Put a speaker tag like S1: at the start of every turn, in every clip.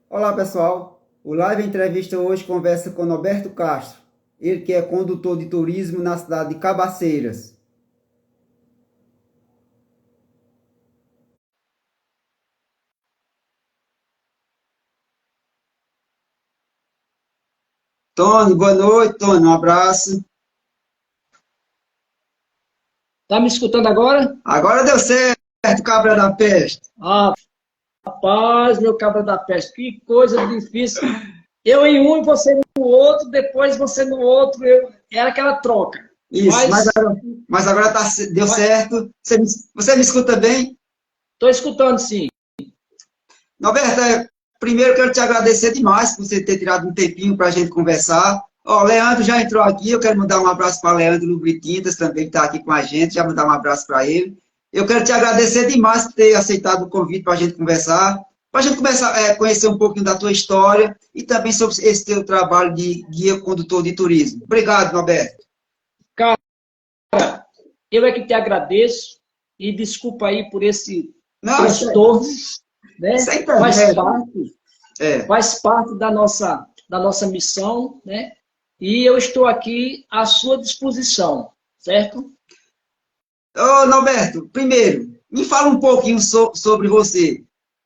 S1: Olá pessoal, o Live Entrevista hoje conversa com Norberto Castro, ele que é condutor de turismo na cidade de Cabaceiras. Tony, boa noite, Tony, um abraço.
S2: Tá me escutando agora?
S1: Agora deu certo, cabra da peste.
S2: Ah, rapaz, meu cabra da peste, que coisa difícil. Eu em um e você no outro, depois você no outro, era aquela troca.
S1: Isso, mas
S2: Mas,
S1: agora, mas agora deu
S2: mas
S1: certo. Você me escuta bem?
S2: tô escutando sim.
S1: Norberto, primeiro quero te agradecer demais por você ter tirado um tempinho para a gente conversar. Ó, Leandro já entrou aqui, eu quero mandar um abraço para Leandro Lubritintas, também que está aqui com a gente, já mandar um abraço para ele. Eu quero te agradecer demais por ter aceitado o convite para a gente conversar, para a gente começar a conhecer um pouquinho da tua história e também sobre esse teu trabalho de guia condutor de turismo. Obrigado, Norberto.
S2: Cara, eu é que te agradeço e desculpa aí por esse
S1: Não,
S2: transtorno,
S1: isso
S2: né?
S1: é internet. É.
S2: Faz parte da nossa missão, né? E eu estou aqui à sua disposição, certo?
S1: Ô, Norberto, primeiro, me fala um pouquinho sobre você.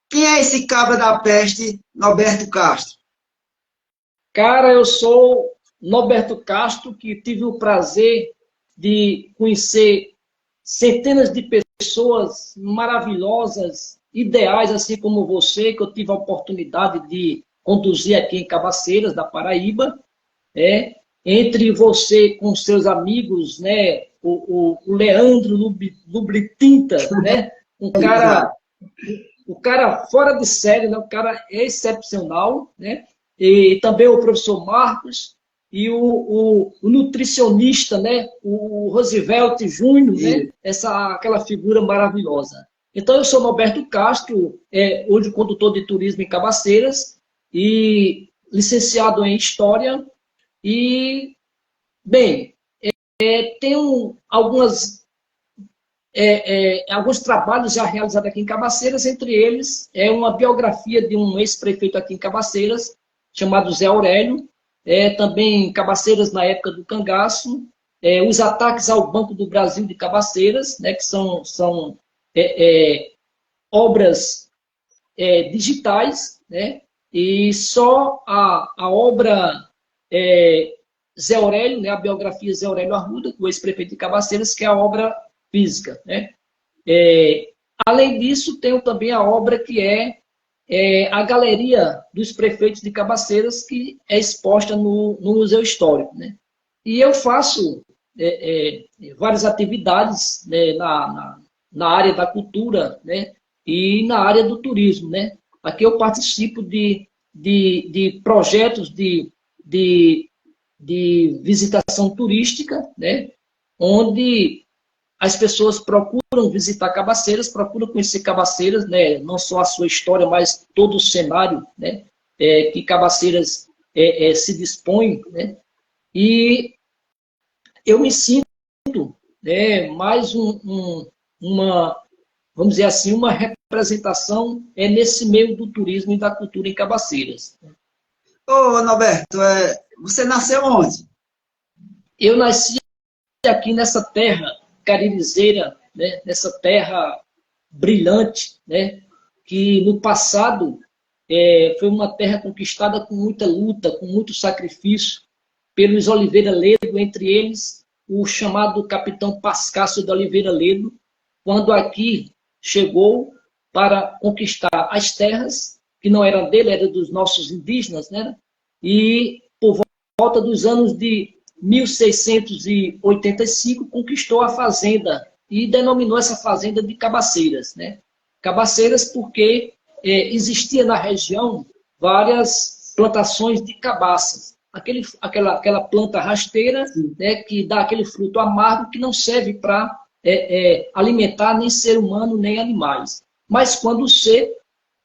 S1: Quem é esse cabra da peste, Norberto Castro?
S2: Cara, eu sou Norberto Castro, que tive o prazer de conhecer centenas de pessoas maravilhosas, ideais, assim como você, que eu tive a oportunidade de conduzir aqui em Cabaceiras, da Paraíba, né? Entre você com seus amigos, né? O Leandro Lubritinta, né?
S1: Exato.
S2: O cara fora de série, né? O cara é excepcional, né? E também o professor Marcos e o nutricionista, né? O Roosevelt Júnior, né?
S1: E,
S2: Aquela figura maravilhosa. Então, eu sou Norberto Castro, hoje condutor de turismo em Cabaceiras e licenciado em História e, bem, tenho alguns trabalhos já realizados aqui em Cabaceiras, entre eles é uma biografia de um ex-prefeito aqui em Cabaceiras, chamado Zé Aurélio, também em Cabaceiras na época do cangaço, os ataques ao Banco do Brasil de Cabaceiras, né, que são obras digitais, né, e só a obra Zé Aurélio, né, a biografia Zé Aurélio Arruda, o ex-prefeito de Cabaceiras, que é a obra física, né? É, Além disso, tenho também a obra que é a Galeria dos Prefeitos de Cabaceiras, que é exposta no Museu Histórico, né? E eu faço várias atividades, né, na área da cultura, né, e na área do turismo, né? Aqui eu participo de projetos de, de visitação turística, né, onde as pessoas procuram visitar Cabaceiras, procuram conhecer Cabaceiras, né? Não só a sua história, mas todo o cenário, né? Que Cabaceiras se dispõe, né? E eu me sinto, né, mais uma, vamos dizer assim, uma representação nesse meio do turismo e da cultura em Cabaceiras.
S1: ô, Norberto, você nasceu onde?
S2: Eu nasci aqui nessa terra caririzeira, né, nessa terra brilhante, né, que no passado foi uma terra conquistada com muita luta, com muito sacrifício, pelos Oliveira Ledo, entre eles o chamado capitão Pascácio de Oliveira Ledo, quando aqui chegou para conquistar as terras, que não eram dele, eram dos nossos indígenas, né? E por volta dos anos de 1685 conquistou a fazenda e denominou essa fazenda de Cabaceiras, né? Cabaceiras porque existia na região várias plantações de cabaças, aquela planta rasteira, né, que dá aquele fruto amargo que não serve para alimentar nem ser humano nem animais. Mas quando seco,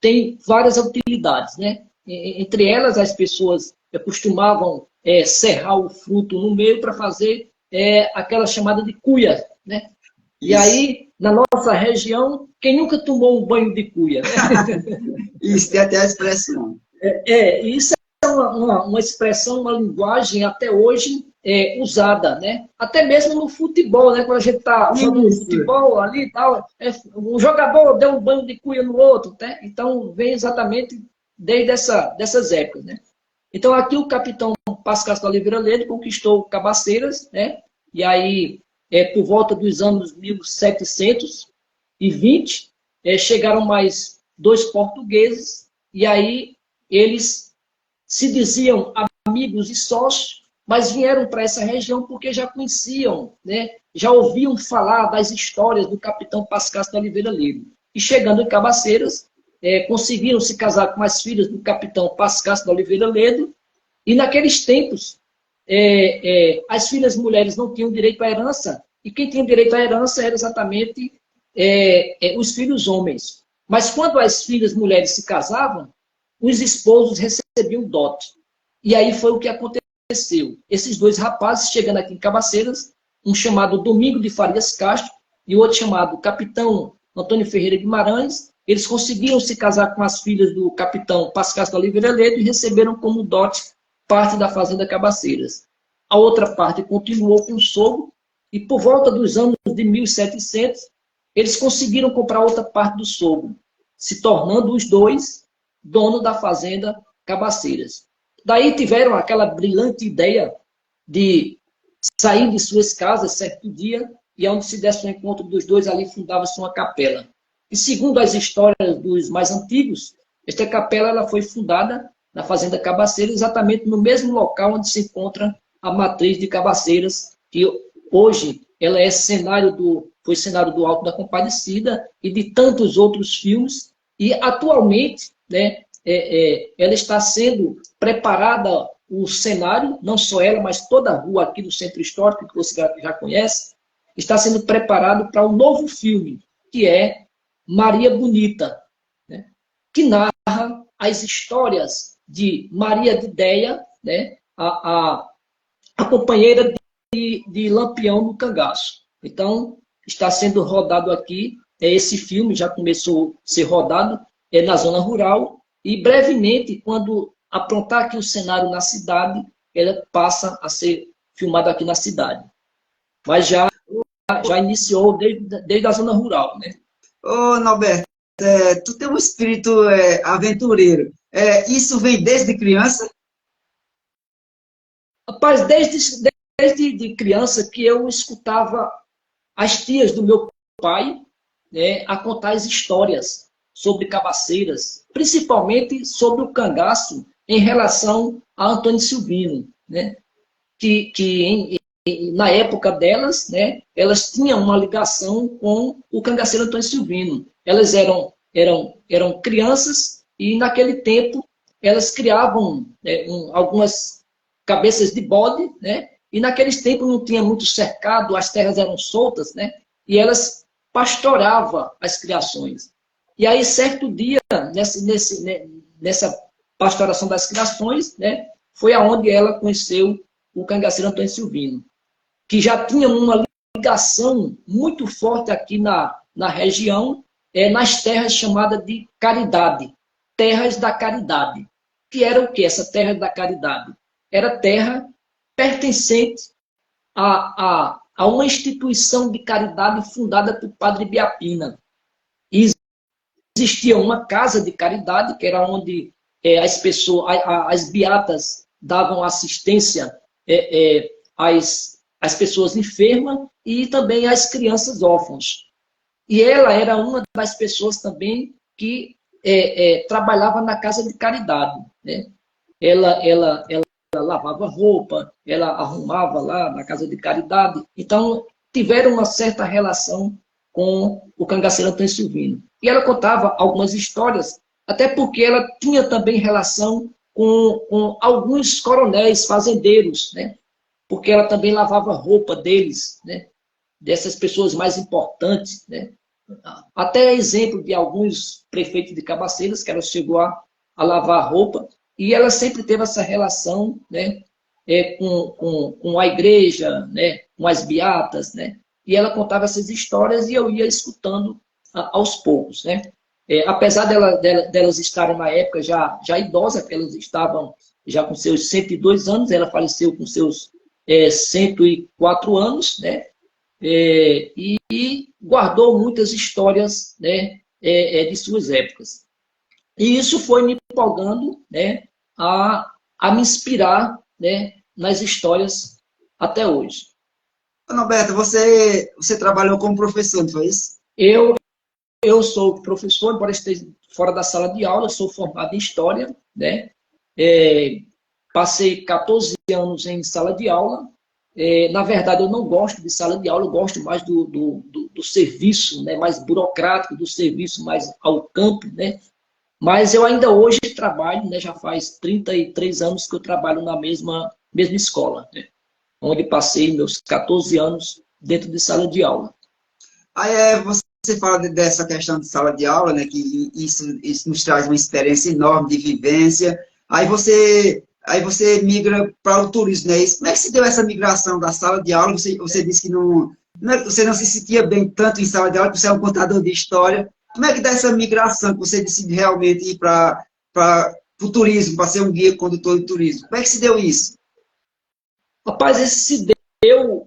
S2: tem várias utilidades, né? Entre elas, as pessoas costumavam serrar o fruto no meio para fazer aquela chamada de cuia, né? E
S1: Isso.
S2: aí, na nossa região, quem nunca tomou um banho de cuia, né?
S1: Isso, tem até a expressão.
S2: Isso é uma expressão, uma linguagem até hoje usada, né? Até mesmo no futebol, né? Quando a gente está jogando
S1: Isso.
S2: futebol ali e tal, um jogador deu um banho de cuia no outro, né? Então, vem exatamente desde dessas épocas, né? Então, aqui o capitão Pascal da Oliveira Ledo conquistou Cabaceiras, né? E aí, por volta dos anos 1720, chegaram mais dois portugueses, e aí eles se diziam amigos e sócios, mas vieram para essa região porque já conheciam, né? Já ouviam falar das histórias do capitão Pascal da Oliveira Ledo. E chegando em Cabaceiras, conseguiram se casar com as filhas do capitão Pascal da Oliveira Ledo, e naqueles tempos, as filhas mulheres não tinham direito à herança, e quem tinha direito à herança era exatamente os filhos homens. Mas quando as filhas mulheres se casavam, os esposos recebiam dote. E aí foi o que aconteceu. Esses dois rapazes, chegando aqui em Cabaceiras, um chamado Domingo de Farias Castro e outro chamado Capitão Antônio Ferreira Guimarães, eles conseguiram se casar com as filhas do capitão Pascal da Oliveira Ledo e receberam como dote parte da fazenda Cabaceiras. A outra parte continuou com o sogro e por volta dos anos de 1700, eles conseguiram comprar outra parte do sogro, se tornando os dois donos da fazenda Cabaceiras. Daí tiveram aquela brilhante ideia de sair de suas casas certo dia e onde se desse o encontro dos dois, ali fundava-se uma capela. E segundo as histórias dos mais antigos, esta capela ela foi fundada na fazenda Cabaceiras, exatamente no mesmo local onde se encontra a matriz de Cabaceiras, que hoje ela foi cenário do Alto da Compadecida e de tantos outros filmes, e atualmente, né, ela está sendo preparada, o cenário, não só ela, mas toda a rua aqui do Centro Histórico, que você já conhece, está sendo preparado para um novo filme, que é Maria Bonita, né, que narra as histórias de Maria de Déia, né, a companheira de Lampião no Cangaço. Então, está sendo rodado aqui, esse filme já começou a ser rodado na zona rural, e brevemente, quando aprontar aqui o cenário na cidade, ela passa a ser filmada aqui na cidade. Mas já iniciou desde a zona rural, né?
S1: Ô, Norberto, tu tem um espírito aventureiro. Isso vem desde criança?
S2: Rapaz, desde de criança que eu escutava as tias do meu pai, né, a contar as histórias sobre cabaceiras, principalmente sobre o cangaço em relação a Antônio Silvino, né, na época delas, né, elas tinham uma ligação com o cangaceiro Antônio Silvino. Elas eram crianças e naquele tempo elas criavam algumas cabeças de bode, né, e naqueles tempos não tinha muito cercado, as terras eram soltas, né, e elas pastoravam as criações. E aí, certo dia, nessa pastoração das criações, né, foi aonde ela conheceu o cangaceiro Antônio Silvino, que já tinha uma ligação muito forte aqui na região, nas terras chamadas de Caridade, terras da Caridade. Que era o que essa terra da Caridade? Era terra pertencente a uma instituição de caridade fundada por Padre Biapina. E existia uma casa de caridade, que era onde as pessoas, as beatas davam assistência às pessoas enfermas e também às crianças órfãs. E ela era uma das pessoas também que trabalhava na casa de caridade, né? Ela lavava roupa, ela arrumava lá na casa de caridade. Então, tiveram uma certa relação com o cangaceiro Antônio Silvino. E ela contava algumas histórias, até porque ela tinha também relação com alguns coronéis fazendeiros, né? Porque ela também lavava roupa deles, né? Dessas pessoas mais importantes, né? Até exemplo de alguns prefeitos de Cabaceiras, que ela chegou a lavar roupa, e ela sempre teve essa relação, né, com a igreja, né, com as beatas, né, e ela contava essas histórias e eu ia escutando aos poucos, né. apesar delas estarem na época já idosas, que elas estavam já com seus 102 anos, ela faleceu com seus 104 anos, né? E guardou muitas histórias, né, de suas épocas. E isso foi me empolgando, né, a me inspirar, né, nas histórias até hoje.
S1: Norberto, você trabalhou como professor, não foi isso?
S2: Eu sou professor, embora esteja fora da sala de aula, sou formado em História, né? Passei 14 anos em sala de aula. Na verdade, eu não gosto de sala de aula, eu gosto mais do serviço, né? Mais burocrático, do serviço mais ao campo, né? Mas eu ainda hoje trabalho, né? Já faz 33 anos que eu trabalho na mesma escola, né? Onde passei meus 14 anos dentro de sala de aula.
S1: Aí você fala dessa questão de sala de aula, né, que isso nos traz uma experiência enorme de vivência. Aí você migra para o turismo, né? Como é que se deu essa migração da sala de aula? Você disse que você não se sentia bem tanto em sala de aula, porque você é um contador de história. Como é que dá essa migração que você decide realmente ir para o turismo, para ser um guia condutor de turismo? Como é que se deu isso?
S2: Rapaz, esse se deu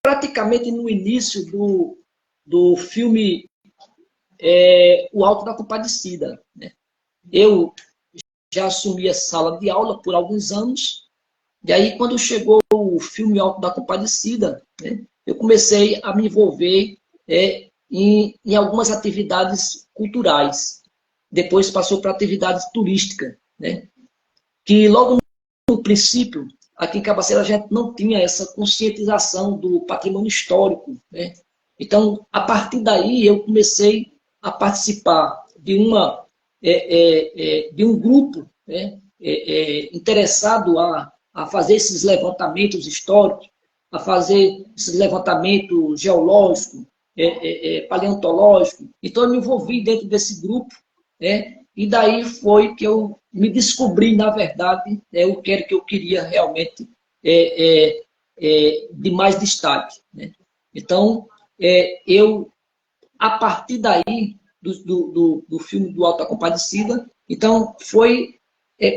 S2: praticamente no início do filme O Alto da Compadecida, né? Eu já assumi a sala de aula por alguns anos, e aí quando chegou o filme Alto da Compadecida, né, eu comecei a me envolver em algumas atividades culturais. Depois passou para atividades turísticas, né, que logo no princípio, aqui em Cabaceira, a gente não tinha essa conscientização do patrimônio histórico, né? Então, a partir daí, eu comecei a participar de um grupo, né, interessado a fazer esses levantamentos históricos, a fazer esses levantamentos geológicos, paleontológicos. Então, eu me envolvi dentro desse grupo, né? E daí foi que eu me descobri, na verdade, o que eu queria realmente de mais destaque, né? Então, a partir daí, do filme do Alto da Compadecida, então foi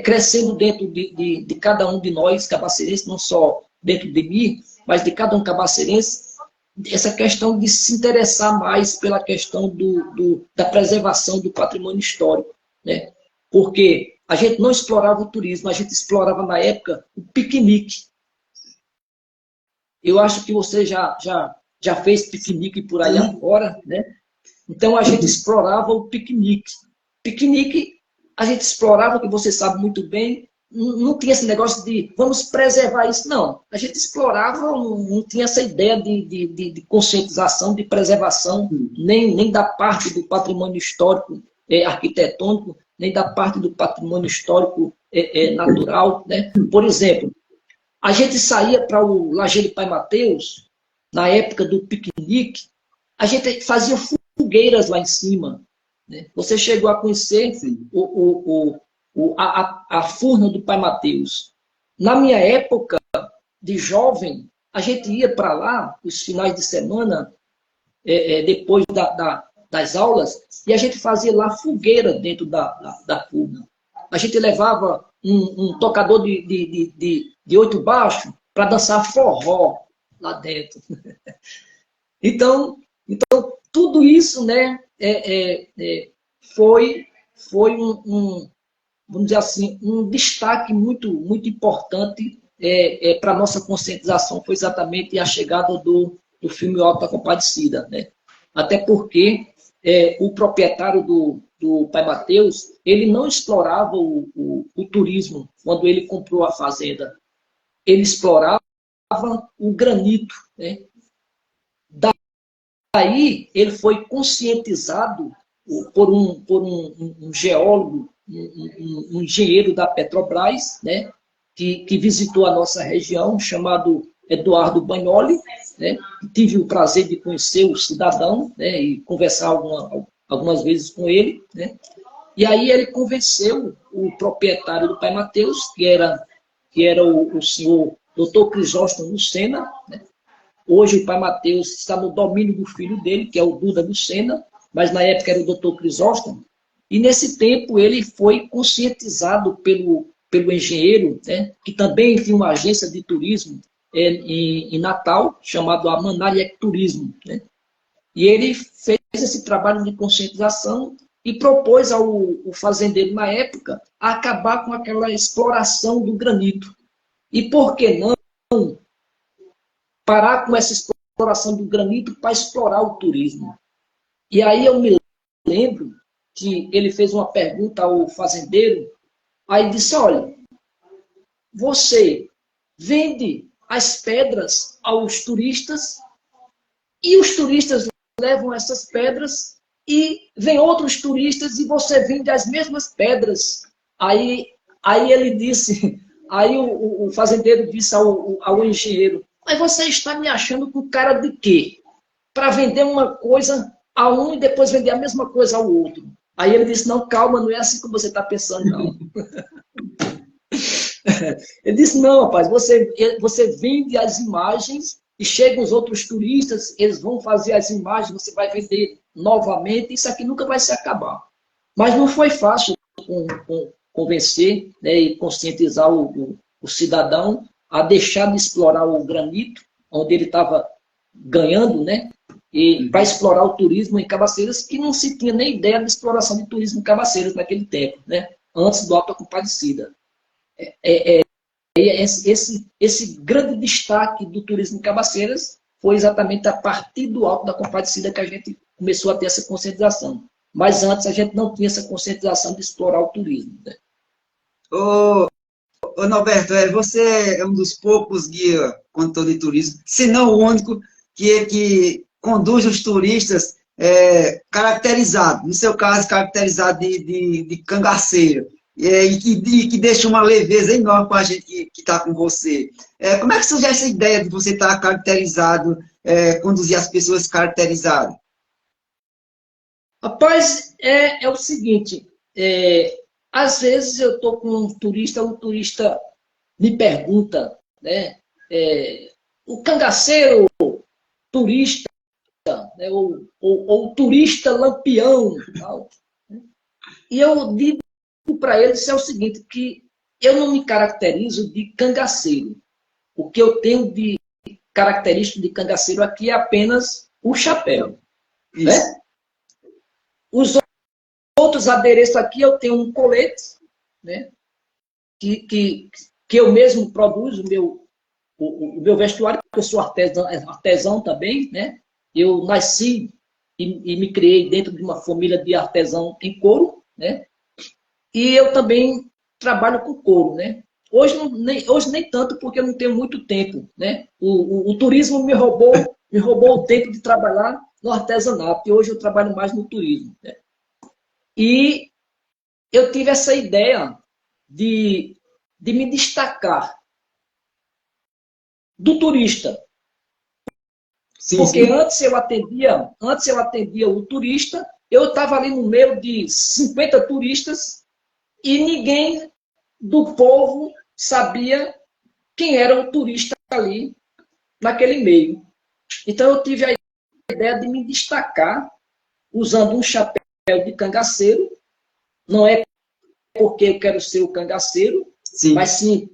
S2: crescendo dentro de cada um de nós, cabaceirenses, não só dentro de mim, mas de cada um cabaceirense, essa questão de se interessar mais pela questão da preservação do patrimônio histórico, né? Porque a gente não explorava o turismo, a gente explorava na época o piquenique. Eu acho que você já fez piquenique por aí afora, né? Então a gente explorava o piquenique. Piquenique, a gente explorava, que você sabe muito bem, não tinha esse negócio de vamos preservar isso, não. A gente explorava, não tinha essa ideia de conscientização, de preservação, nem da parte do patrimônio histórico arquitetônico, nem da parte do patrimônio histórico natural, né? Por exemplo, a gente saía para o Lajeiro Pai Mateus, na época do piquenique, a gente fazia fogueiras lá em cima, né? Você chegou a conhecer a Furna do Pai Mateus. Na minha época de jovem, a gente ia para lá, os finais de semana, depois das aulas, e a gente fazia lá fogueira dentro da Furna. A gente levava um tocador de 8 baixo para dançar forró lá dentro. Então, tudo isso, né, foi vamos dizer assim, um destaque muito, muito importante para a nossa conscientização, foi exatamente a chegada do filme Alto da Compadecida, né? Até porque o proprietário do Pai Mateus, ele não explorava o turismo quando ele comprou a fazenda. Ele explorava o granito, né? Daí ele foi conscientizado por um geólogo, um engenheiro da Petrobras, né, que visitou a nossa região, chamado Eduardo Bagnoli, né, tive o prazer de conhecer o cidadão, né, e conversar algumas vezes com ele, né, e aí ele convenceu o proprietário do Pai Mateus, que era o senhor Dr. Crisóstomo Lucena, né, Hoje o pai Mateus está no domínio do filho dele, que é o Duda Lucena, mas na época era o doutor Crisóstomo. E nesse tempo ele foi conscientizado pelo engenheiro, né, que também tinha uma agência de turismo em Natal, chamado Amanalha Turismo, né? E ele fez esse trabalho de conscientização e propôs ao fazendeiro, na época, a acabar com aquela exploração do granito. E por que não parar com essa exploração do granito para explorar o turismo? E aí eu me lembro que ele fez uma pergunta ao fazendeiro, aí disse, olha, você vende as pedras aos turistas e os turistas levam essas pedras e vem outros turistas e você vende as mesmas pedras. Aí ele disse, aí o fazendeiro disse ao engenheiro, mas você está me achando com cara de quê? Para vender uma coisa a um e depois vender a mesma coisa ao outro. Aí ele disse, não, calma, não é assim que você está pensando, não. Ele disse, não, rapaz, você vende as imagens e chegam os outros turistas, eles vão fazer as imagens, você vai vender novamente, isso aqui nunca vai se acabar. Mas não foi fácil convencer, né, e conscientizar o cidadão a deixar de explorar o granito, onde ele estava ganhando, né, e para explorar o turismo em Cabaceiras, que não se tinha nem ideia de exploração de turismo em Cabaceiras naquele tempo, né, antes do Alto da Compadecida. Esse grande destaque do turismo em Cabaceiras foi exatamente a partir do Alto da Compadecida que a gente começou a ter essa conscientização. Mas antes a gente não tinha essa conscientização de explorar o turismo, né?
S1: Ô, ô Norberto, você é um dos poucos guias condutor de turismo, se não o único, que conduz os turistas caracterizado, no seu caso, caracterizado de cangaceiro. E que deixa uma leveza enorme para a gente que está com você. Como é que surge essa ideia de você estar caracterizado, conduzir as pessoas caracterizadas?
S2: Rapaz, é o seguinte, às vezes eu estou com um turista, o turista me pergunta, né, o cangaceiro turista, né, ou turista lampião, tal, né? E eu digo para eles é o seguinte, que eu não me caracterizo de cangaceiro. O que eu tenho de característico de cangaceiro aqui é apenas o chapéu.
S1: Isso.
S2: Né? Os outros adereços aqui eu tenho um colete, né? que eu mesmo produzo o meu vestuário, porque eu sou artesão também, né? Eu nasci e me criei dentro de uma família de artesão em couro, né? E eu também trabalho com couro, né? Hoje nem tanto, porque eu não tenho muito tempo, né? O turismo me roubou o tempo de trabalhar no artesanato, e hoje eu trabalho mais no turismo, né? E eu tive essa ideia de me destacar do turista,
S1: Sim,
S2: porque
S1: sim.
S2: antes eu atendia o turista, eu estava ali no meio de 50 turistas e ninguém do povo sabia quem era o turista ali naquele meio. Então eu tive a ideia de me destacar usando um chapéu de cangaceiro. Não é porque eu quero ser o cangaceiro,
S1: Sim.
S2: mas sim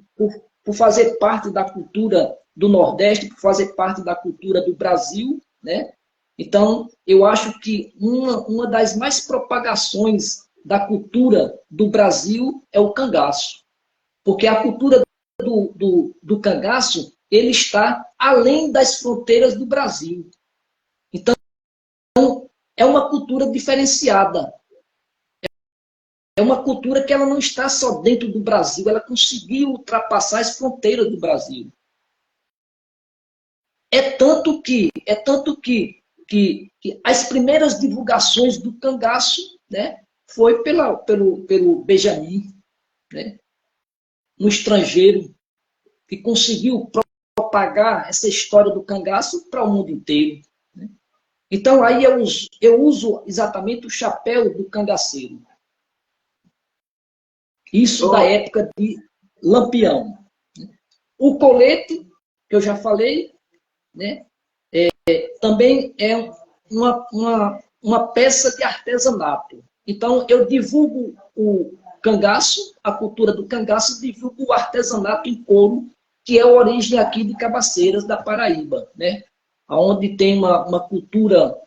S2: por fazer parte da cultura do Nordeste, por fazer parte da cultura do Brasil, né? Então, eu acho que uma das mais propagações da cultura do Brasil é o cangaço. Porque a cultura do cangaço, ele está além das fronteiras do Brasil. Então, é uma cultura diferenciada. É uma cultura que ela não está só dentro do Brasil, ela conseguiu ultrapassar as fronteiras do Brasil. Que as primeiras divulgações do cangaço, né, foi pelo Benjamin, né, no estrangeiro, que conseguiu propagar essa história do cangaço para o mundo inteiro. Né? Então, aí eu uso exatamente o chapéu do cangaceiro. Isso da época de Lampião. O colete, que eu já falei, né? também é uma peça de artesanato. Então, eu divulgo o cangaço, a cultura do cangaço, divulgo o artesanato em couro, que é a origem aqui de Cabaceiras, da Paraíba, né? Onde tem uma cultura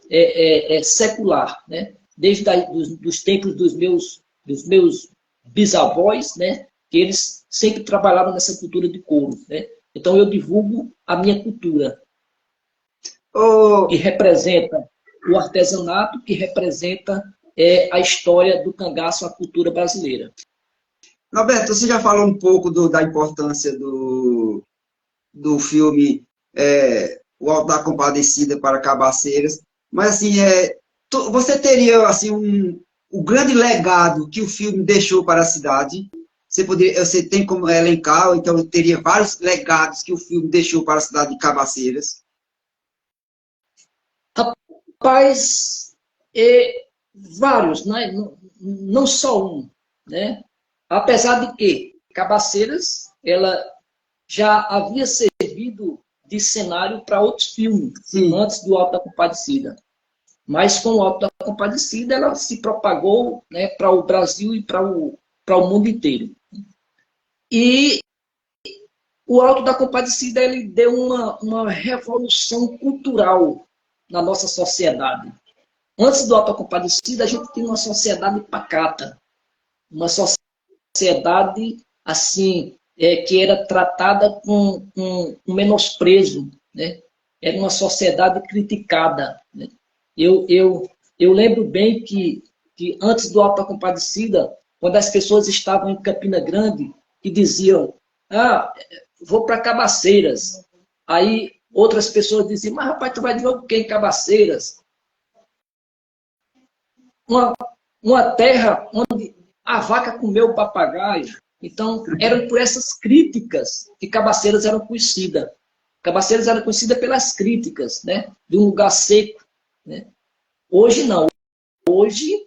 S2: secular, né? Desde dos tempos dos meus bisavós, né? Que eles sempre trabalharam nessa cultura de couro, né? Então, eu divulgo a minha cultura, que representa o artesanato, que representa a história do cangaço, a cultura brasileira.
S1: Norberto, você já falou um pouco da importância do filme O Alto da Compadecida para Cabaceiras, mas assim, você teria assim o grande legado que o filme deixou para a cidade? Você tem como elencar, ou então teria vários legados que o filme deixou para a cidade de Cabaceiras?
S2: Rapaz, vários, né? Não só um, né? Apesar de que Cabaceiras, ela já havia servido de cenário para outros filmes,
S1: Sim.
S2: Antes do Alto da Compadecida. Mas com o Alto da Compadecida, ela se propagou, né, para o Brasil e para o mundo inteiro. E o Alto da Compadecida, ele deu uma revolução cultural na nossa sociedade. Antes do Alto da Compadecida, a gente tinha uma sociedade pacata, uma sociedade assim, que era tratada com menosprezo, né? Era uma sociedade criticada, né? Eu lembro bem que antes do Alto da Compadecida, quando as pessoas estavam em Campina Grande, que diziam, vou para Cabaceiras. Aí outras pessoas diziam, mas rapaz, tu vai de novo quem em Cabaceiras? Uma terra onde a vaca comeu o papagaio. Então, eram por essas críticas que Cabaceiras eram conhecidas. Cabaceiras era conhecida pelas críticas, né? De um lugar seco, né? Hoje não. Hoje,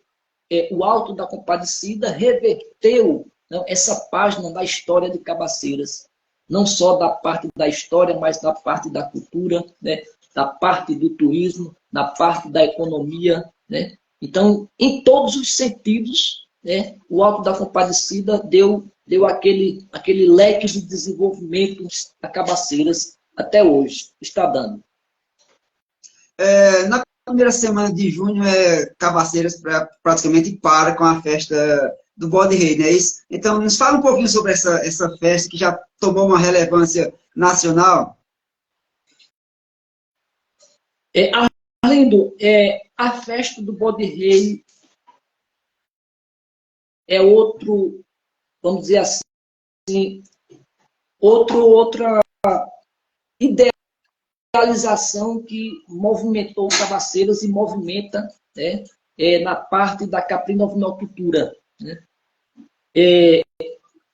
S2: o Alto da Compadecida reverteu, né, essa página da história de Cabaceiras. Não só da parte da história, mas da parte da cultura, né? Da parte do turismo, da parte da economia, né? Então, em todos os sentidos, né, o Alto da Compadecida deu aquele leque de desenvolvimento a Cabaceiras até hoje, está dando.
S1: Na primeira semana de junho, Cabaceiras praticamente para com a festa do Bode Rei, não é isso? Então, nos fala um pouquinho sobre essa festa que já tomou uma relevância nacional.
S2: Arlindo, a festa do Bode Rei é outro, vamos dizer assim, outra idealização que movimentou Cabaceiras e movimenta, né, na parte da caprinovinocultura, né? E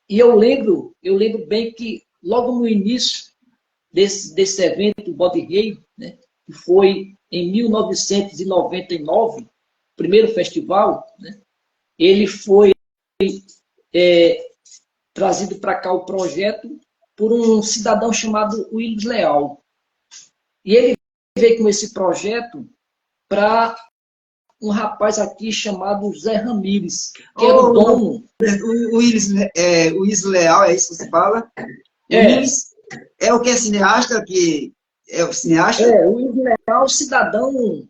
S2: eu lembro bem que logo no início desse evento, o Bode Rei, né, que foi em 1999, o primeiro festival, né, ele foi trazido para cá o projeto por um cidadão chamado Willis Leal. E ele veio com esse projeto para um rapaz aqui chamado Zé Ramires, que era o dono.
S1: O Willis Leal, é isso que você fala? O Willis é o que é cineasta, que é o cineasta?
S2: O Willis Leal, cidadão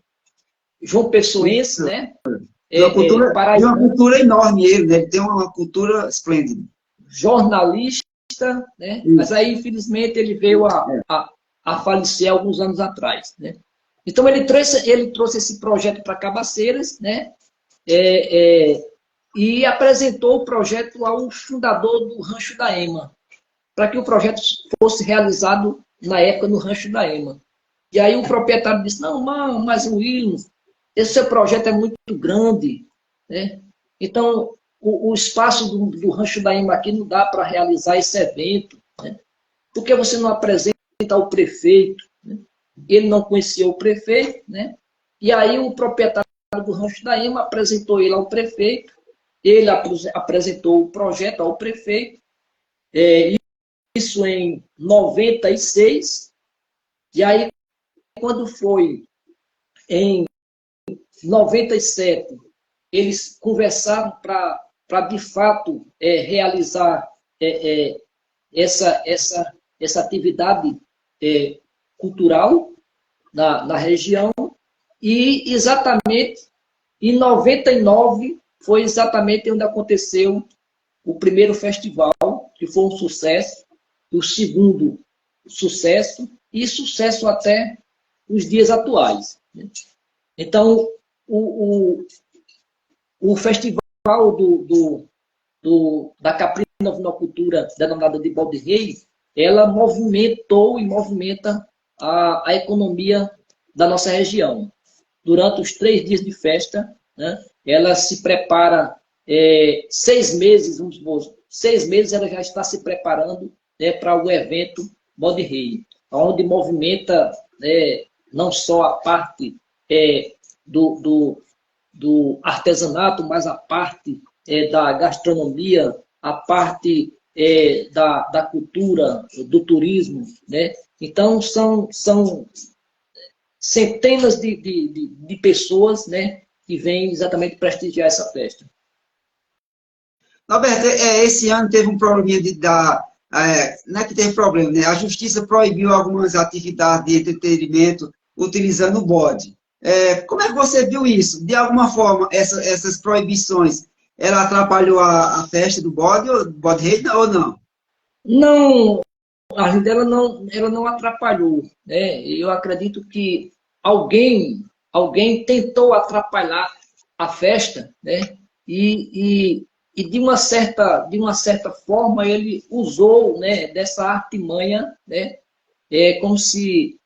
S2: João Pessoense, né?
S1: De uma cultura enorme, ele, né? Ele tem uma cultura esplêndida.
S2: Jornalista, né? Mas aí, infelizmente, ele veio a falecer alguns anos atrás, né? Então, ele trouxe esse projeto para Cabaceiras, né? E apresentou o projeto ao fundador do Rancho da Ema, para que o projeto fosse realizado na época no Rancho da Ema. E aí o proprietário disse, não, mas o Williams, esse seu projeto é muito grande, né? Então, o espaço do Rancho da Ema aqui não dá para realizar esse evento, né? Por que você não apresenta ao prefeito? Né? Ele não conhecia o prefeito, né? E aí o proprietário do Rancho da Ema apresentou ele ao prefeito, ele apresentou o projeto ao prefeito, isso em 96, e aí quando foi em 97, eles conversaram para de fato, realizar essa atividade cultural na região, e exatamente em 99 foi exatamente onde aconteceu o primeiro festival, que foi um sucesso, o segundo sucesso, e sucesso até os dias atuais. Então, o festival da Caprina Vinocultura, denominada de Bode Rei, ela movimentou e movimenta a economia da nossa região. Durante os 3 dias de festa, né, ela se prepara 6 meses, 6 meses ela já está se preparando, né, para o evento Bode Rei, onde movimenta não só a parte do artesanato, mas a parte da gastronomia, a parte da cultura, do turismo, né? Então, são centenas de pessoas, né, que vêm exatamente prestigiar essa festa.
S1: Norberto, esse ano teve um probleminha não é que teve problema, né? A justiça proibiu algumas atividades de entretenimento utilizando o bode. Como é que você viu isso? De alguma forma, essas proibições, ela atrapalhou a festa do bode rei, ou não?
S2: Não, a gente, ela não atrapalhou, né? Eu acredito que alguém tentou atrapalhar a festa, né? E de uma certa forma ele usou, né, dessa artimanha, né? Como se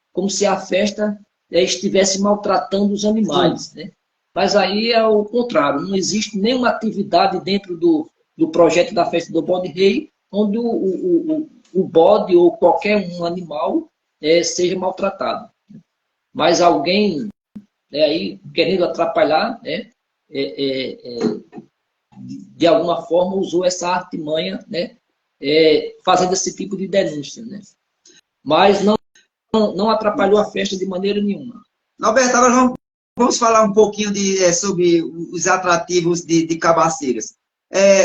S2: a festa estivesse maltratando os animais, né? Mas aí é o contrário, não existe nenhuma atividade dentro do projeto da festa do Bode Rei onde o bode ou qualquer um animal seja maltratado. Mas alguém aí querendo atrapalhar, né, de alguma forma usou essa artimanha, né, fazendo esse tipo de denúncia, né? Mas não atrapalhou a festa de maneira nenhuma.
S1: Norberto, agora vamos falar um pouquinho sobre os atrativos de Cabaceiras.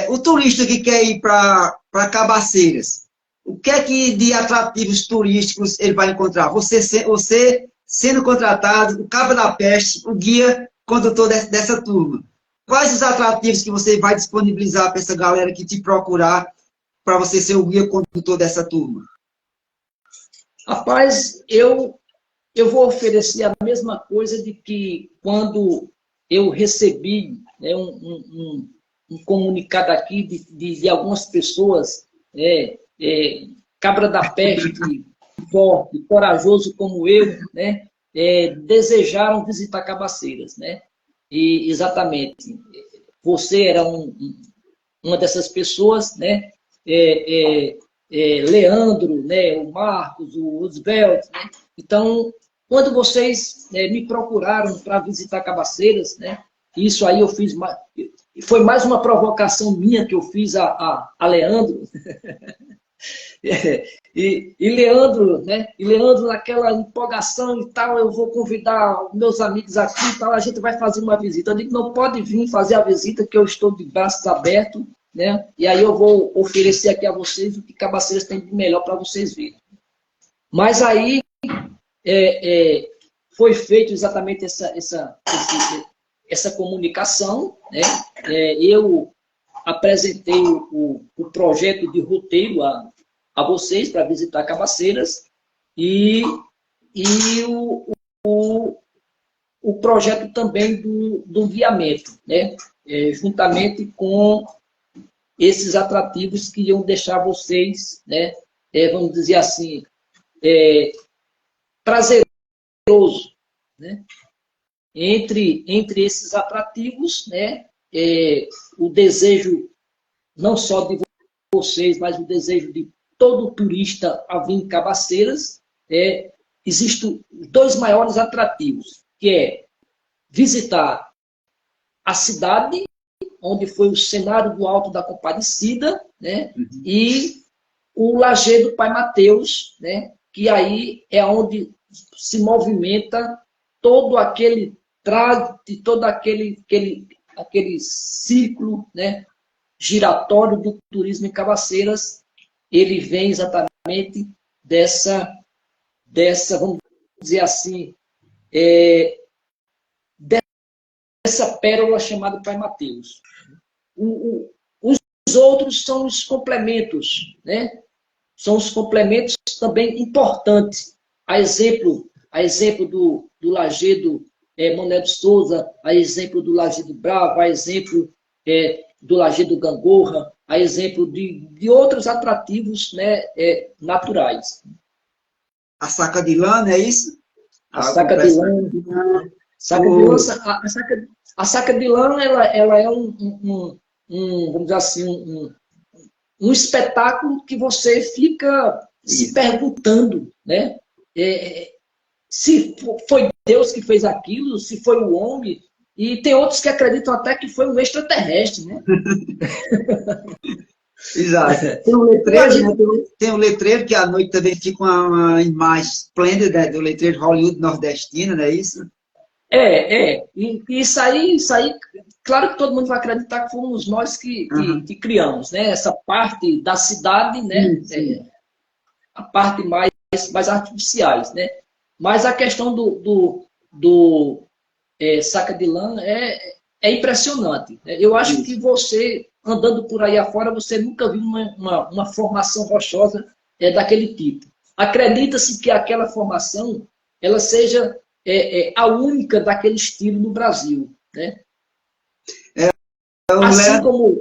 S1: O turista que quer ir para Cabaceiras, o que é que de atrativos turísticos ele vai encontrar? Você sendo contratado, o Cabo da Peste, o guia condutor dessa turma. Quais os atrativos que você vai disponibilizar para essa galera que te procurar para você ser o guia condutor dessa turma?
S2: Rapaz, eu vou oferecer a mesma coisa de que quando eu recebi, né, um comunicado aqui de algumas pessoas, cabra da peste, forte, corajoso como eu, né, desejaram visitar Cabaceiras, né? E exatamente, você era uma dessas pessoas, né? Leandro, né? O Marcos, o Oswald, né? Então, quando vocês me procuraram para visitar Cabaceiras, né? Isso aí eu fiz, foi mais uma provocação minha que eu fiz a Leandro. E Leandro, né? E Leandro, naquela empolgação e tal, eu vou convidar meus amigos aqui e tal, a gente vai fazer uma visita. Eu digo, não pode vir fazer a visita, que eu estou de braços abertos, né? E aí eu vou oferecer aqui a vocês o que Cabaceiras tem de melhor para vocês verem. Mas aí foi feito exatamente essa comunicação, né? Eu apresentei o projeto de roteiro a vocês para visitar Cabaceiras e o projeto também do guiamento, né? Juntamente com esses atrativos que iam deixar vocês, né? Vamos dizer assim, prazeroso, né? Entre esses atrativos, né? O desejo não só de vocês, mas o desejo de todo turista a vir em Cabaceiras, existem 2 maiores atrativos, que é visitar a cidade, onde foi o cenário do Alto da Compadecida, né? E o Lajedo Pai Mateus, né? Que aí é onde se movimenta todo aquele trânsito, todo aquele ciclo, né, giratório do turismo em Cabaceiras, ele vem exatamente vamos dizer assim, dessa pérola chamada Pai Mateus. Os outros são os complementos, né? São os complementos também importantes. A exemplo do Lajedo Manuel de Souza, a exemplo do Lajedo Bravo, a exemplo do Lajedo Gangorra, a exemplo de outros atrativos, né, naturais.
S1: A Saca de Lã, é isso?
S2: A Saca de Lã. A Saca de Lã, ela é vamos dizer assim, um espetáculo que você fica se perguntando, né? Se foi Deus que fez aquilo, se foi o homem, e tem outros que acreditam até que foi um extraterrestre, né?
S1: Exato. Tem um letreiro, né? Tem um letreiro que à noite também fica uma imagem esplêndida, né, do letreiro Hollywood nordestino, não é isso?
S2: E isso aí, claro que todo mundo vai acreditar que fomos nós que criamos, né? Essa parte da cidade, né? A parte mais artificiais, né? Mas a questão do Saca de Lã é impressionante, né? Eu acho que você, andando por aí afora, você nunca viu uma formação rochosa daquele tipo. Acredita-se que aquela formação ela seja a única daquele estilo no Brasil, né? Assim como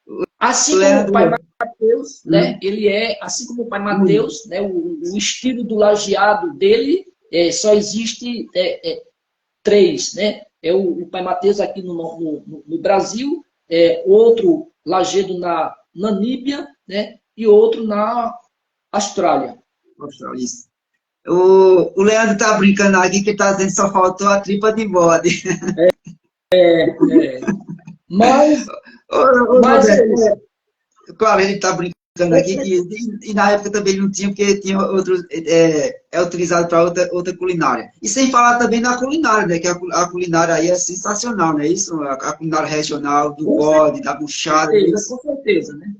S2: o Pai Mateus, né? Ele assim como o Pai Mateus, né? O estilo do lajeado dele só existe 3, né? O Pai Mateus aqui no Brasil, outro lajedo na Namíbia, né? E outro na Austrália.
S1: Isso. O Leandro está brincando aqui que está dizendo que só faltou a tripa de bode.
S2: Mas
S1: claro, ele está brincando aqui e na época também não tinha, porque tinha outros, utilizado para outra culinária. E sem falar também na culinária, né? Que a culinária aí é sensacional, não é isso? A culinária regional, do bode, da buchada.
S2: Com certeza, né?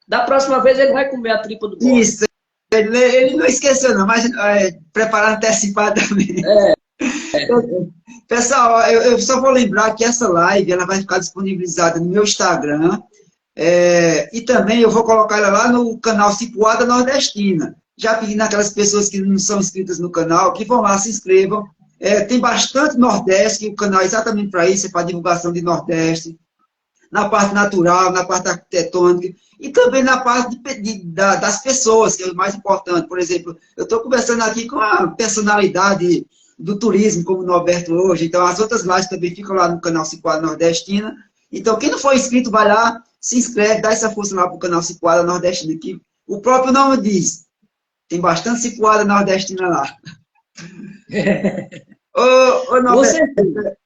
S2: Da próxima vez ele vai comer a tripa do bode.
S1: Isso, ele não esqueceu não, mas preparar antecipadamente. Pessoal, eu só vou lembrar que essa live ela vai ficar disponibilizada no meu Instagram, e também eu vou colocar ela lá no canal Cipuada Nordestina. Já pedi naquelas pessoas que não são inscritas no canal, que vão lá, se inscrevam. Tem bastante Nordeste, que o canal é exatamente para isso, é para divulgação de Nordeste, na parte natural, na parte arquitetônica, e também na parte das pessoas, que é o mais importante. Por exemplo, eu estou conversando aqui com a personalidade do turismo, como o Norberto hoje, então as outras lives também ficam lá no canal Cipuada Nordestina. Então, quem não for inscrito, vai lá, se inscreve, dá essa força lá para o canal Cipuada Nordestina, que o próprio nome diz, tem bastante Cipuada Nordestina lá. Ô, Norberto,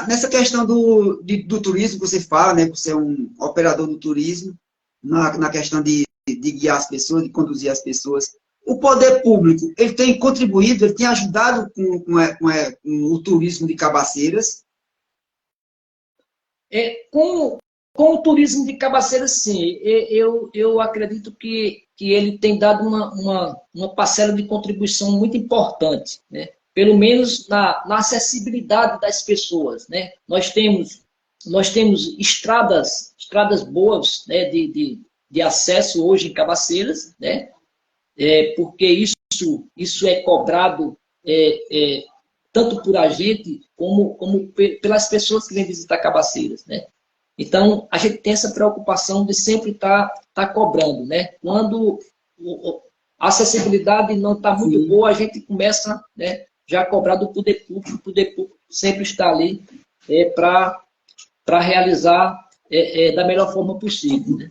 S1: nessa questão do turismo que você fala, né, você é um operador do turismo, na questão de guiar as pessoas, de conduzir as pessoas, o poder público, ele tem contribuído, ele tem ajudado com o turismo de Cabaceiras?
S2: Com o turismo de Cabaceiras, sim. Eu acredito que ele tem dado uma parcela de contribuição muito importante, né? Pelo menos na acessibilidade das pessoas, né? Nós temos estradas boas, né, de acesso hoje em Cabaceiras, né? Porque isso é cobrado tanto por a gente como pelas pessoas que vêm visitar Cabaceiras, né? Então, a gente tem essa preocupação de sempre estar cobrando, né? Quando a acessibilidade não está muito boa, a gente começa, né, já a cobrar do poder público. O poder público sempre está ali para realizar da melhor forma possível, né?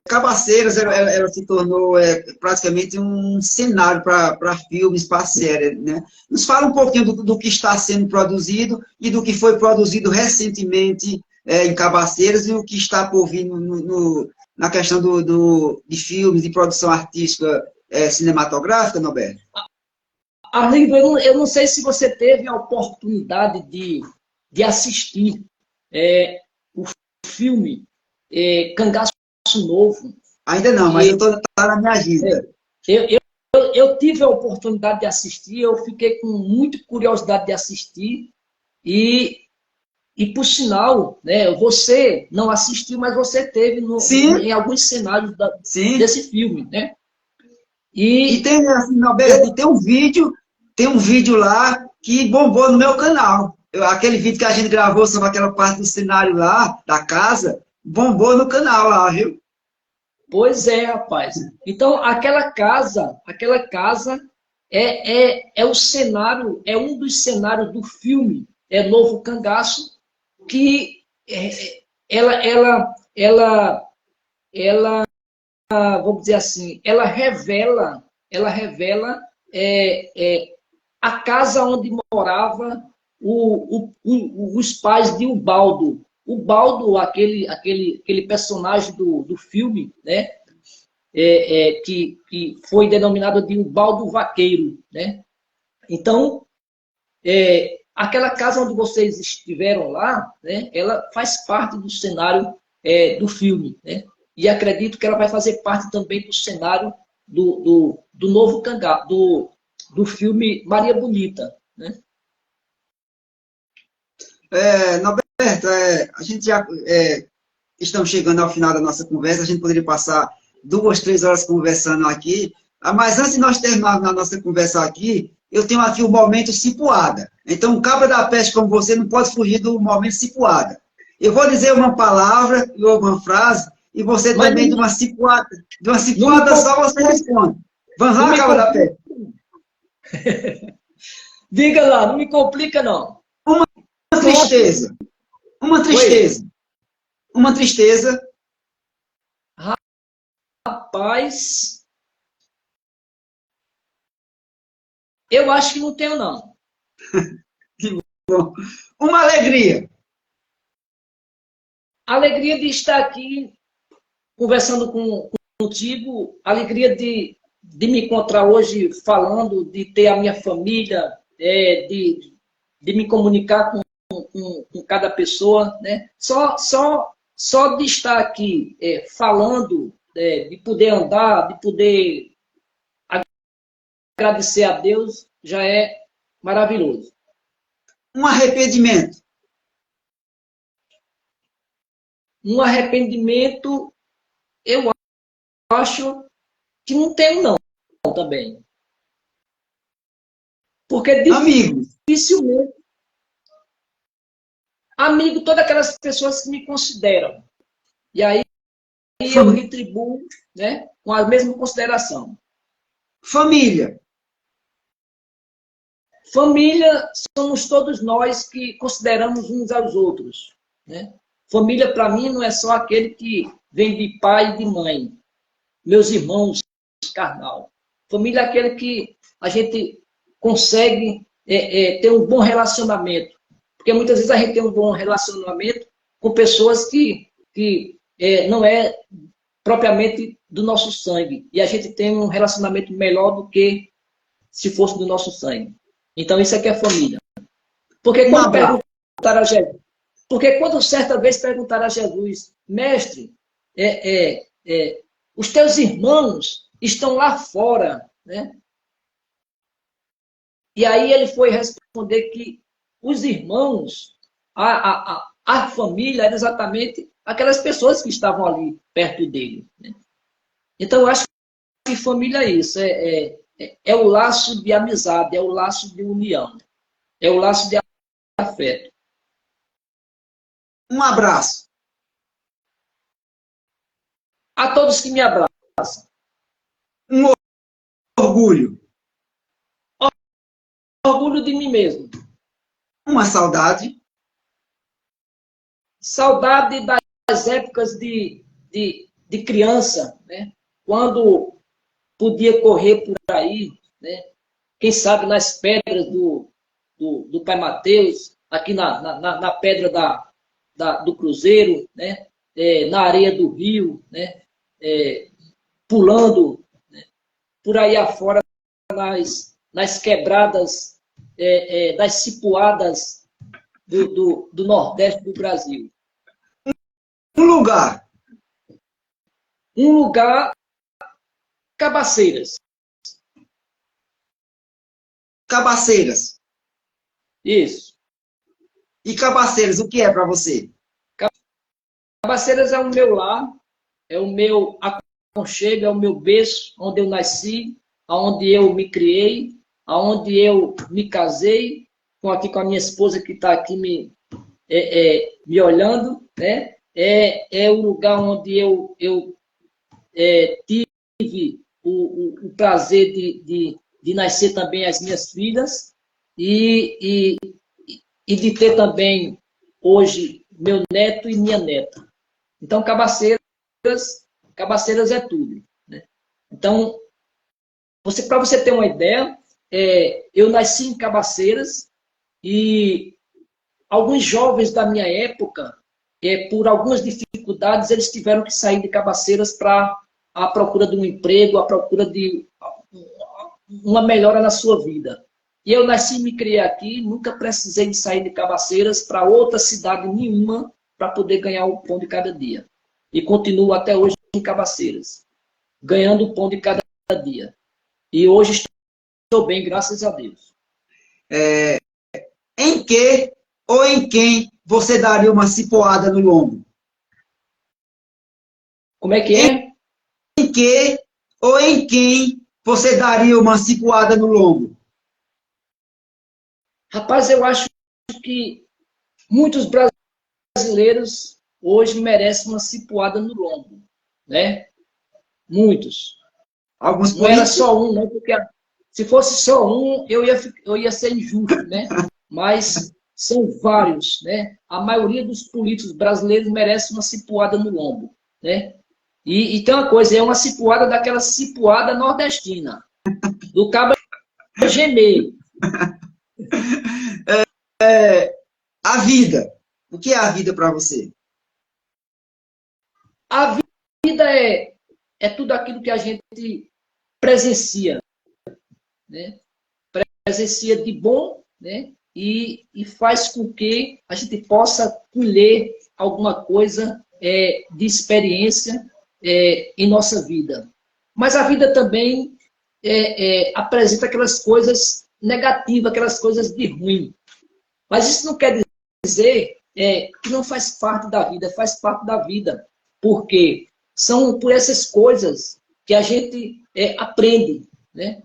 S1: Cabaceiras ela se tornou praticamente um cenário para filmes, para séries, né? Nos fala um pouquinho do que está sendo produzido e do que foi produzido recentemente em Cabaceiras e o que está por vir na questão de filmes, de produção artística cinematográfica, Norberto?
S2: Arlindo, eu não sei se você teve a oportunidade de assistir o filme Cangaço Novo.
S1: Ainda não, mas eu estou na minha agenda.
S2: Eu tive a oportunidade de assistir, eu fiquei com muita curiosidade de assistir e por sinal, né, você não assistiu, mas você teve em alguns cenários desse filme, né?
S1: E tem, assim, Norberto, tem um vídeo lá que bombou no meu canal. Aquele vídeo que a gente gravou sobre aquela parte do cenário lá, da casa, bombou no canal lá, viu?
S2: Pois é, rapaz. Então, aquela casa é o cenário, é um dos cenários do filme Novo Cangaço, que ela, vamos dizer assim, ela revela a casa onde morava os pais de Ubaldo. Ubaldo, aquele personagem do filme, né? Que foi denominado de Ubaldo Vaqueiro, né? Então, aquela casa onde vocês estiveram lá, né? Ela faz parte do cenário do filme, né? E acredito que ela vai fazer parte também do cenário do novo Cangá, do filme Maria Bonita, né?
S1: Norberto, a gente já estamos chegando ao final da nossa conversa, a gente poderia passar 2, 3 horas conversando aqui, mas antes de nós terminarmos a nossa conversa aqui, eu tenho aqui o momento cipuada. Então, um cabra da peste como você não pode fugir do momento cipuada. Eu vou dizer uma palavra ou uma frase, e você também de uma cipuada só você responde. Vamos lá, cabra da peste.
S2: Diga lá, não me complica, não.
S1: Uma tristeza. Uma tristeza. Oi. Uma tristeza.
S2: Rapaz, eu acho que não tenho, não.
S1: Uma alegria.
S2: Alegria de estar aqui conversando contigo, alegria de me encontrar hoje falando, de ter a minha família, de me comunicar com cada pessoa, né? Só de estar aqui falando, de poder andar, de poder agradecer a Deus, já é maravilhoso.
S1: Um arrependimento.
S2: Um arrependimento, eu acho que não tenho, não, também. Porque dificilmente... Amigo, todas aquelas pessoas que me consideram. E aí eu retribuo, né, com a mesma consideração.
S1: Família.
S2: Família somos todos nós que consideramos uns aos outros, né? Família, para mim, não é só aquele que vem de pai e de mãe. Meus irmãos carnal. Família é aquele que a gente consegue ter um bom relacionamento. Porque muitas vezes a gente tem um bom relacionamento com pessoas que não é propriamente do nosso sangue. E a gente tem um relacionamento melhor do que se fosse do nosso sangue. Então, isso aqui é família. Porque quando perguntaram a Jesus, certa vez perguntaram a Jesus, mestre, os teus irmãos estão lá fora, né? E aí ele foi responder que os irmãos, a família, era exatamente aquelas pessoas que estavam ali perto dele, né? Então, eu acho que família é isso, é o laço de amizade, é o laço de união, é o laço de afeto.
S1: Um abraço.
S2: A todos que me abraçam.
S1: Um orgulho.
S2: Orgulho de mim mesmo.
S1: Uma saudade.
S2: Saudade das épocas de criança, né? Quando podia correr por aí, né? Quem sabe nas pedras do Pai Mateus, aqui na pedra do cruzeiro, né? Na areia do rio, né? Pulando, né? Por aí afora nas quebradas, das cipuadas do Nordeste do Brasil.
S1: Um lugar.
S2: Um lugar, Cabaceiras.
S1: Cabaceiras.
S2: Isso.
S1: E Cabaceiras, o que é para você?
S2: Cabaceiras é o meu lar, é o meu aconchego, é o meu berço, onde eu nasci, onde eu me criei, onde eu me casei, aqui com a minha esposa que está aqui me olhando, né? É o lugar onde eu tive o prazer de nascer também as minhas filhas e de ter também hoje meu neto e minha neta. Então, Cabaceiras é tudo, né? Então, para você ter uma ideia, eu nasci em Cabaceiras e alguns jovens da minha época, por algumas dificuldades, eles tiveram que sair de Cabaceiras para a procura de um emprego, a procura de uma melhora na sua vida. E eu nasci e me criei aqui, nunca precisei de sair de Cabaceiras para outra cidade nenhuma para poder ganhar o pão de cada dia. E continuo até hoje em Cabaceiras, ganhando o pão de cada dia. E hoje estou bem, graças a Deus.
S1: Em que ou em quem você daria uma cipoada no lombo?
S2: Como é que é?
S1: Em que ou em quem você daria uma cipoada no lombo?
S2: Rapaz, eu acho que muitos brasileiros hoje merecem uma cipuada no lombo, né? Muitos.
S1: Alguns
S2: Não era
S1: políticos?
S2: só um, não, porque se fosse só um, eu ia ser injusto, né? Mas são vários, né? A maioria dos políticos brasileiros merece uma cipuada no lombo, né? E tem uma coisa, é uma cipuada daquela cipuada nordestina, do cabo gemer.
S1: A vida. O que é a vida para você?
S2: A vida é tudo aquilo que a gente presencia, né? Presencia de bom, né? E faz com que a gente possa colher alguma coisa de experiência em nossa vida. Mas a vida também apresenta aquelas coisas negativas, aquelas coisas de ruim. Mas isso não quer dizer que não faz parte da vida, faz parte da vida. Porque são por essas coisas que a gente aprende, né?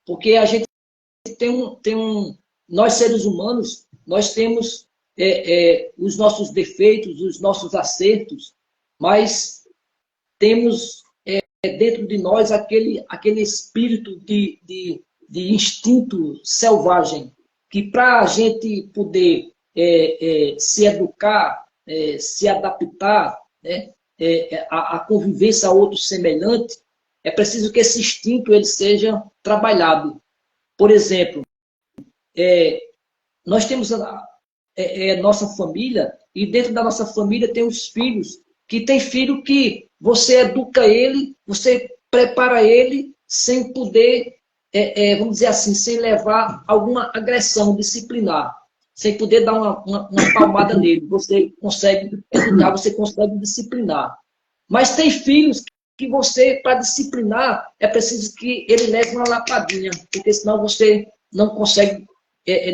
S2: Porque a gente nós seres humanos, nós temos os nossos defeitos, os nossos acertos, mas temos dentro de nós aquele espírito de instinto selvagem, que para a gente poder se educar, se adaptar, né, a convivência a outro semelhante, é preciso que esse instinto ele seja trabalhado. Por exemplo, nós temos a nossa família, e dentro da nossa família tem os filhos, que tem filho que você educa ele, você prepara ele sem poder, vamos dizer assim, sem levar alguma agressão disciplinar, sem poder dar uma palmada nele. Você consegue educar, você consegue disciplinar. Mas tem filhos que você, para disciplinar, é preciso que ele leve uma lapadinha, porque senão você não consegue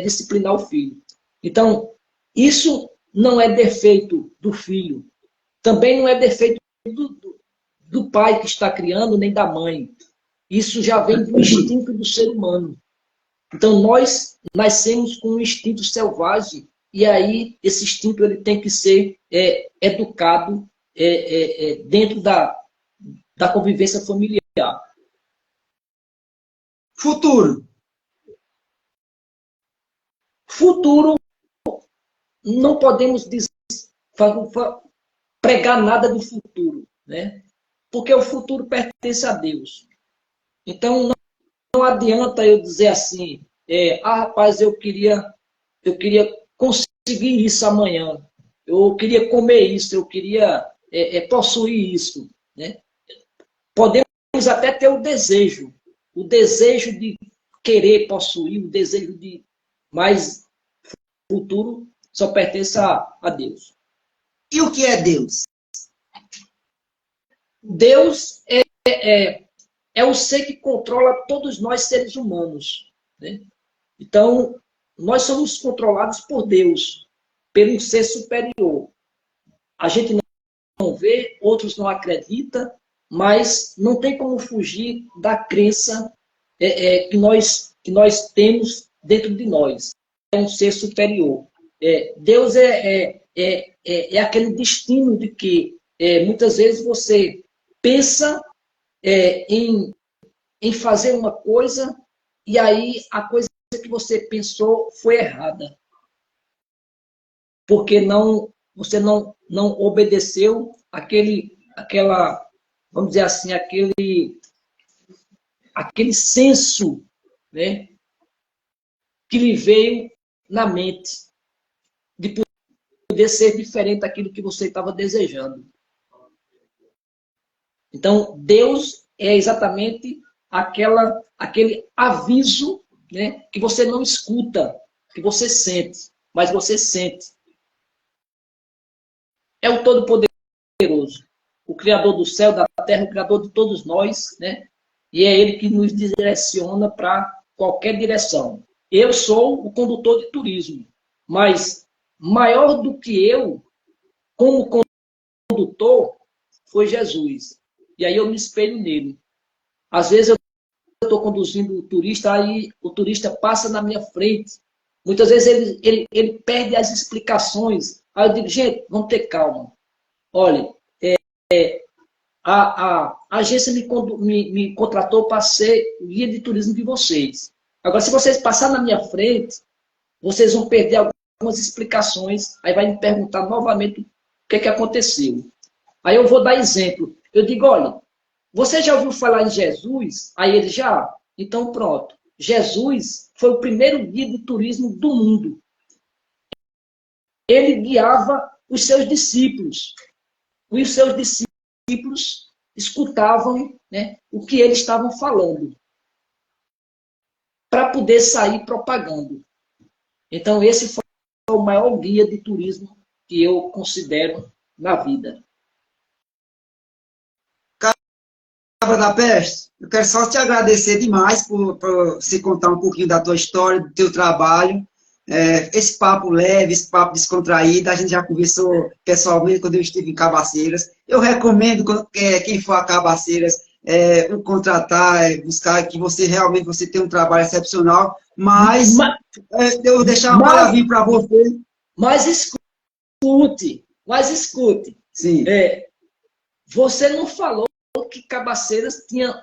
S2: disciplinar o filho. Então, isso não é defeito do filho. Também não é defeito do pai que está criando, nem da mãe. Isso já vem do instinto do ser humano. Então, nós nascemos com um instinto selvagem, e aí esse instinto ele tem que ser educado dentro da convivência familiar.
S1: Futuro.
S2: Futuro, não podemos pregar nada do futuro, né? Porque o futuro pertence a Deus. Então, não adianta eu dizer assim, rapaz, eu queria conseguir isso amanhã. eu queria comer isso, eu queria possuir isso, né? Podemos até ter o desejo de querer possuir, o desejo de mais futuro só pertence a Deus.
S1: E o que é Deus?
S2: Deus é o ser que controla todos nós seres humanos, né? Então, nós somos controlados por Deus, pelo ser superior. A gente não vê, outros não acreditam, mas não tem como fugir da crença que nós temos dentro de nós. É um ser superior. Deus é aquele destino de que muitas vezes você pensa em fazer uma coisa e aí a coisa que você pensou foi errada. Porque você não obedeceu vamos dizer assim, aquele senso, né, que lhe veio na mente de poder ser diferente daquilo que você estava desejando. Então, Deus é exatamente aquele aviso, né, que você não escuta, que você sente, mas você sente. É o Todo-Poderoso, o Criador do céu, da terra, o Criador de todos nós, né? E é Ele que nos direciona para qualquer direção. Eu sou o condutor de turismo, mas maior do que eu, como condutor, foi Jesus. E aí eu me espelho nele. Às vezes eu estou conduzindo o turista, aí o turista passa na minha frente. Muitas vezes ele perde as explicações. Aí eu digo, gente, vamos ter calma. Olha, a agência me contratou para ser guia de turismo de vocês. Agora, se vocês passarem na minha frente, vocês vão perder algumas explicações, aí vai me perguntar novamente o que aconteceu. Aí eu vou dar exemplo. Eu digo, olha, você já ouviu falar em Jesus? Aí ele já. Então pronto. Jesus foi o primeiro guia de turismo do mundo. Ele guiava os seus discípulos. E os seus discípulos escutavam, né, o que eles estavam falando, para poder sair propagando. Então, esse foi o maior guia de turismo que eu considero na vida.
S1: Cabra da Peste, eu quero só te agradecer demais por você contar um pouquinho da tua história, do teu trabalho. Esse papo leve, esse papo descontraído, a gente já conversou pessoalmente quando eu estive em Cabaceiras. Eu recomendo quem for a Cabaceiras o contratar, buscar, que você realmente tem um trabalho excepcional, mas eu vou deixar uma palavrinha para você.
S2: Mas escute.
S1: Sim.
S2: Você não falou que Cabaceiras tinha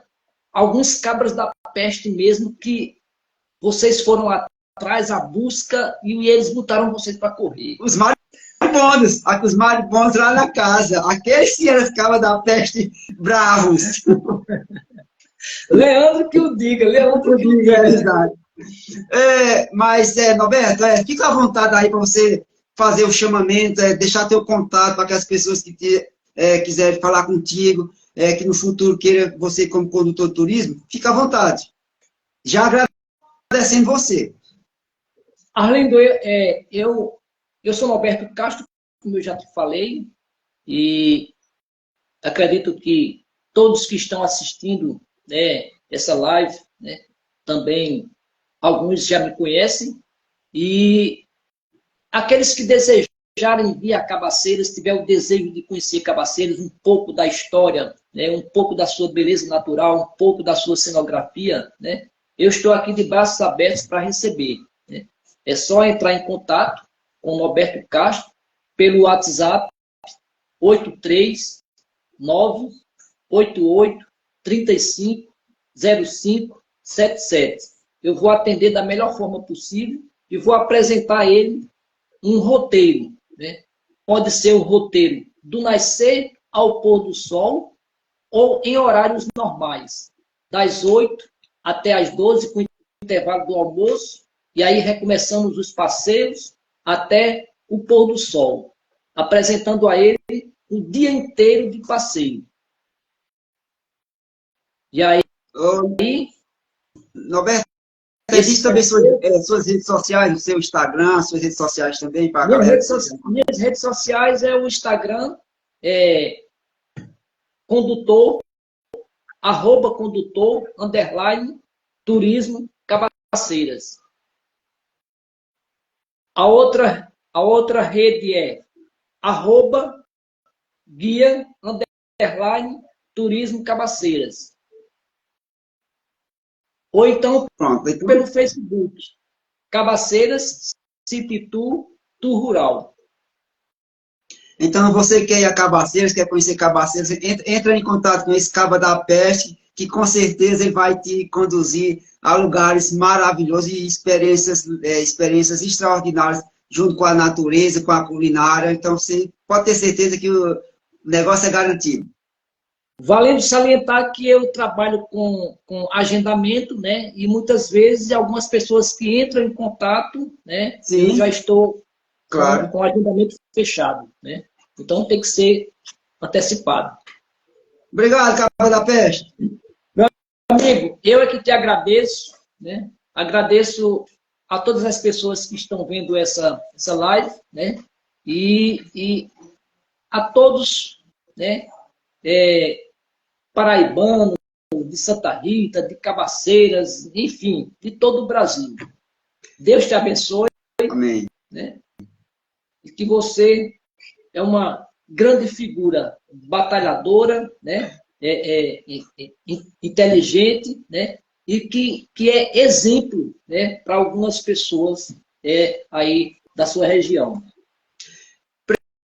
S2: alguns cabras da peste mesmo, que vocês foram atrás à busca e eles botaram vocês para correr.
S1: Os maribondos lá na casa. Aqueles que eram cabras da peste bravos.
S2: Leandro que o diga, Leandro que o diga.
S1: É verdade. Mas, Norberto, fica à vontade aí para você fazer o chamamento, deixar teu contato para aquelas pessoas que quiserem falar contigo, que no futuro queira você como condutor de turismo, fica à vontade. Já agradecendo você.
S2: Arlindo, eu sou Norberto Castro, como eu já te falei, e acredito que todos que estão assistindo, né, essa live, né, também alguns já me conhecem, e aqueles que desejarem vir a Cabaceiras, tiver o desejo de conhecer Cabaceiras, um pouco da história, né, um pouco da sua beleza natural, um pouco da sua cenografia, né, eu estou aqui de braços abertos para receber. Né. É só entrar em contato com o Norberto Castro pelo WhatsApp 83988350577. Eu vou atender da melhor forma possível e vou apresentar a ele um roteiro. Né? Pode ser o roteiro do nascer ao pôr do sol ou em horários normais, das 8 até as 12, com o intervalo do almoço, e aí recomeçamos os passeios até o pôr do sol. apresentando a ele o dia inteiro de passeio. E aí,
S1: Ô, Norberto, existe também suas redes sociais, o seu Instagram, suas redes sociais também, para a galera.
S2: Minhas redes sociais é o Instagram, condutor, @condutor, _turismo, Cabaceiras. A outra rede é @guia, turismo, Cabaceiras. Ou então,
S1: Pronto,
S2: pelo Facebook, Cabaceiras, City Tour, Tour Rural.
S1: Então, você quer ir a Cabaceiras, quer conhecer Cabaceiras, entra em contato com esse Caba da Peste, que com certeza ele vai te conduzir a lugares maravilhosos e experiências extraordinárias, junto com a natureza, com a culinária. Então, você pode ter certeza que o negócio é garantido.
S2: Valendo salientar que eu trabalho com agendamento, né? E muitas vezes algumas pessoas que entram em contato, né?
S1: Sim,
S2: eu já estou
S1: claro.
S2: com agendamento fechado, né? Então tem que ser antecipado.
S1: Obrigado, Caba da Peste.
S2: Meu amigo, eu é que te agradeço, né? Agradeço a todas as pessoas que estão vendo essa live, né? E a todos, né? Paraibanos, de Santa Rita, de Cabaceiras, enfim, de todo o Brasil. Deus te abençoe.
S1: Amém.
S2: Né? E que você é uma grande figura batalhadora, né? Inteligente, né? E que é exemplo, né? Para algumas pessoas aí da sua região.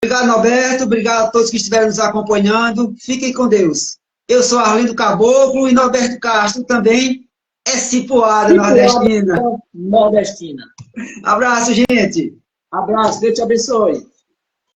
S1: Obrigado, Norberto. Obrigado a todos que estiveram nos acompanhando. Fiquem com Deus. Eu sou Arlindo Caboclo e Norberto Castro também é Cipuada Nordestina.
S2: Nordestina.
S1: Abraço, gente.
S2: Abraço, Deus te abençoe.